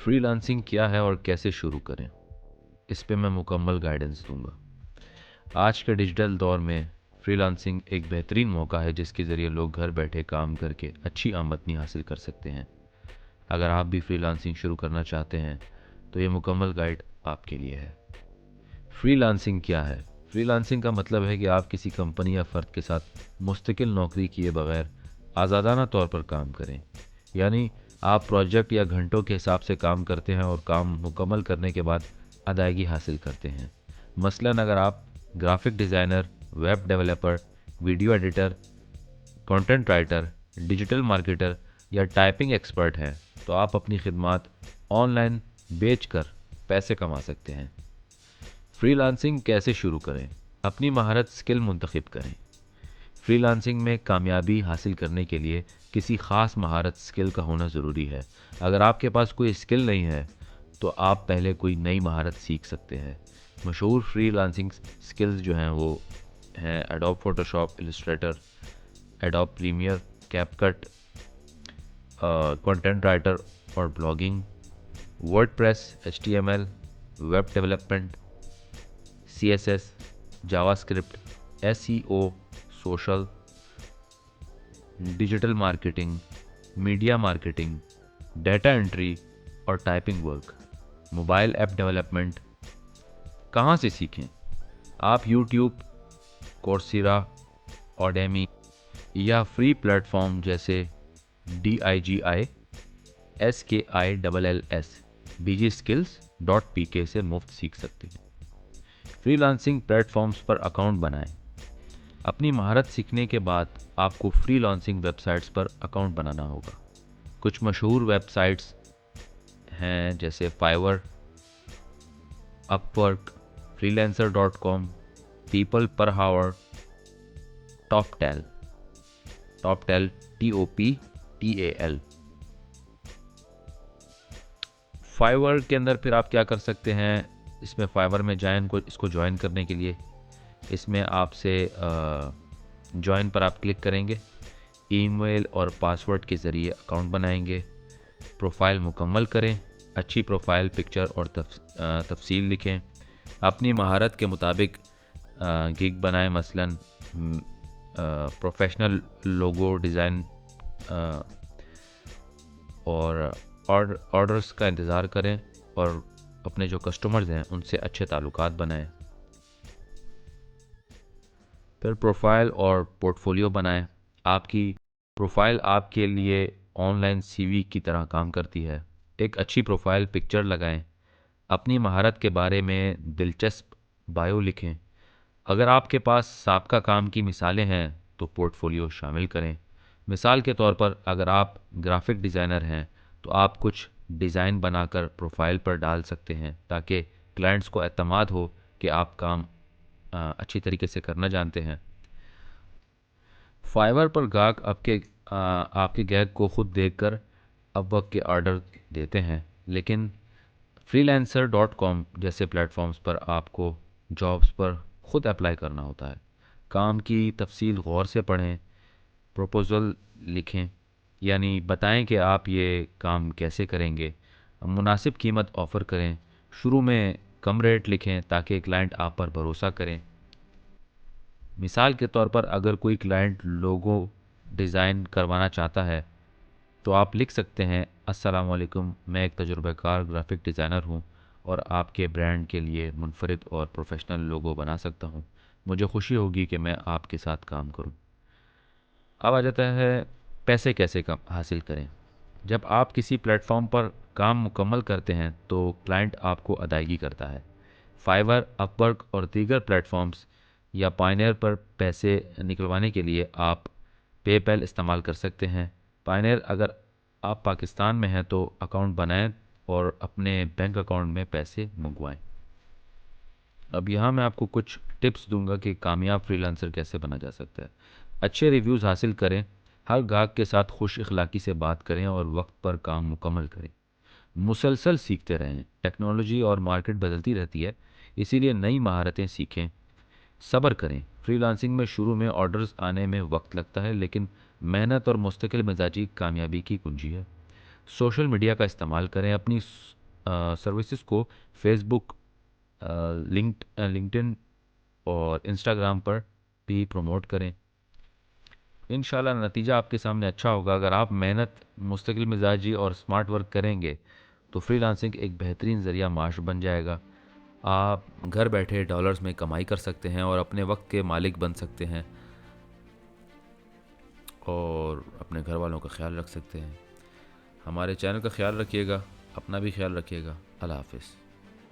Freelancing क्या है और कैसे शुरू करें, इस पे मैं मुकम्मल गाइडेंस दूंगा। आज के डिजिटल दौर में फ्रीलांसिंग एक बेहतरीन मौका है जिसके ज़रिए लोग घर बैठे काम करके अच्छी आमदनी हासिल कर सकते हैं। अगर आप भी फ्रीलांसिंग शुरू करना चाहते हैं तो ये मुकम्मल गाइड आपके लिए है। फ्रीलांसिंग क्या है? फ्रीलांसिंग का मतलब है कि आप किसी कंपनी या फ़र्द के साथ मुस्तकिल नौकरी किए बगैर आज़ादाना तौर पर काम करें। यानी आप प्रोजेक्ट या घंटों के हिसाब से काम करते हैं और काम मुकम्मल करने के बाद अदायगी हासिल करते हैं। मसलन अगर आप graphic designer, web developer, video editor, content writer, digital marketer या टाइपिंग एक्सपर्ट हैं तो आप अपनी खिदमत ऑनलाइन बेचकर पैसे कमा सकते हैं। फ्रीलांसिंग कैसे शुरू करें? अपनी महारत स्किल मुंतखब करें। फ्रीलांसिंग में कामयाबी हासिल करने के लिए किसी ख़ास महारत स्किल का होना ज़रूरी है। अगर आपके पास कोई स्किल नहीं है तो आप पहले कोई नई महारत सीख सकते हैं। मशहूर फ्रीलांसिंग स्किल्स जो हैं वो हैं Adobe Photoshop, Illustrator, Adobe Premiere, CapCut, content writer और blogging, WordPress, HTML, web development, CSS, JavaScript, SEO, social, digital marketing, media marketing, data entry और typing work, mobile app development. कहाँ से सीखें? आप यूट्यूब, कोर्सेरा, ऑडेमी या free platform जैसे DIGI, SKILLS, BGskills.pk से मुफ्त सीख सकते हैं। फ्रीलांसिंग प्लेटफॉर्म्स पर अकाउंट बनाएं। अपनी महारत सीखने के बाद आपको फ्रीलांसिंग वेबसाइट्स पर अकाउंट बनाना होगा। कुछ मशहूर वेबसाइट्स हैं जैसे फाइवर, अपवर्क, freelancer.com, पीपल पर हावर, टॉपटेल, TOPTAL। फाइवर के अंदर फिर आप क्या कर सकते हैं, इसमें फाइवर में इसको ज्वाइन करने के लिए इसमें आपसे ज्वाइन पर आप क्लिक करेंगे, ईमेल और पासवर्ड के ज़रिए अकाउंट बनाएंगे, प्रोफाइल मुकम्मल करें, अच्छी प्रोफाइल पिक्चर और तफसील लिखें, अपनी महारत के मुताबिक गिग बनाएं, मसलन प्रोफेशनल लोगो डिज़ाइन और ऑर्डर्स का इंतज़ार करें और अपने जो कस्टमर्स हैं उनसे अच्छे ताल्लुकात बनाएं। फिर प्रोफाइल और पोर्टफोलियो बनाएं। आपकी प्रोफाइल आपके लिए ऑनलाइन CV की तरह काम करती है। एक अच्छी प्रोफाइल पिक्चर लगाएं। अपनी महारत के बारे में दिलचस्प बायो लिखें। अगर आपके पास साबका काम की मिसालें हैं तो पोर्टफोलियो शामिल करें। मिसाल के तौर पर अगर आप ग्राफिक डिज़ाइनर हैं तो आप कुछ डिज़ाइन बनाकर प्रोफाइल पर डाल सकते हैं ताकि क्लाइंट्स को एतमाद हो कि आप काम अच्छी तरीके से करना जानते हैं। फाइवर पर गाहक आपके गाहक को खुद देखकर अपवर्क के ऑर्डर देते हैं, लेकिन freelancer.com जैसे प्लेटफॉर्म्स पर आपको जॉब्स पर खुद अप्लाई करना होता है। काम की तफसील गौर से पढ़ें, प्रपोज़ल लिखें, यानी बताएं कि आप ये काम कैसे करेंगे, मुनासिब कीमत ऑफ़र करें। शुरू में कम रेट लिखें ताकि क्लाइंट आप पर भरोसा करें। मिसाल के तौर पर अगर कोई क्लाइंट लोगो डिज़ाइन करवाना चाहता है तो आप लिख सकते हैं, अस्सलाम वालेकुम, मैं एक तजुर्बाकार ग्राफिक डिज़ाइनर हूँ और आपके ब्रांड के लिए मुनफरिद और प्रोफेशनल लोगो बना सकता हूँ। मुझे खुशी होगी कि मैं आपके साथ काम करूँ। अब आ जाता है पैसे कैसे हासिल करें। जब आप किसी प्लेटफॉर्म पर काम मुकम्मल करते हैं तो क्लाइंट आपको अदायगी करता है। फाइवर, अपवर्क और दीगर प्लेटफॉर्म्स या पायनियर पर पैसे निकलवाने के लिए आप पेपैल इस्तेमाल कर सकते हैं। पायनियर अगर आप पाकिस्तान में हैं तो अकाउंट बनाएं और अपने बैंक अकाउंट में पैसे मंगवाएं। अब यहाँ मैं आपको कुछ टिप्स दूंगा कि कामयाब फ्रीलांसर कैसे बना जा सकता है। अच्छे रिव्यूज़ हासिल करें, हर गाहक के साथ खुश इखलाकी से बात करें और वक्त पर काम मुकम्मल करें। मुसलसल सीखते रहें, टेक्नोलॉजी और मार्केट बदलती रहती है, इसीलिए नई महारतें सीखें। सब्र करें, फ्रीलांसिंग में शुरू में ऑर्डर्स आने में वक्त लगता है, लेकिन मेहनत और मुस्तकिल मिजाजी कामयाबी की कुंजी है। सोशल मीडिया का इस्तेमाल करें, अपनी سروسز کو فیس بک، لنکڈن اور انسٹاگرام پر بھی پروموٹ کریں۔ انشاءاللہ نتیجہ آپ کے سامنے اچھا ہوگا۔ اگر آپ محنت، مستقل مزاجی اور سمارٹ ورک کریں گے تو فری لانسنگ ایک بہترین ذریعہ معاش بن جائے گا۔ آپ گھر بیٹھے ڈالرز میں کمائی کر سکتے ہیں اور اپنے وقت کے مالک بن سکتے ہیں اور اپنے گھر والوں کا خیال رکھ سکتے ہیں۔ ہمارے چینل کا خیال رکھیے گا، اپنا بھی خیال رکھیے گا۔ اللہ حافظ۔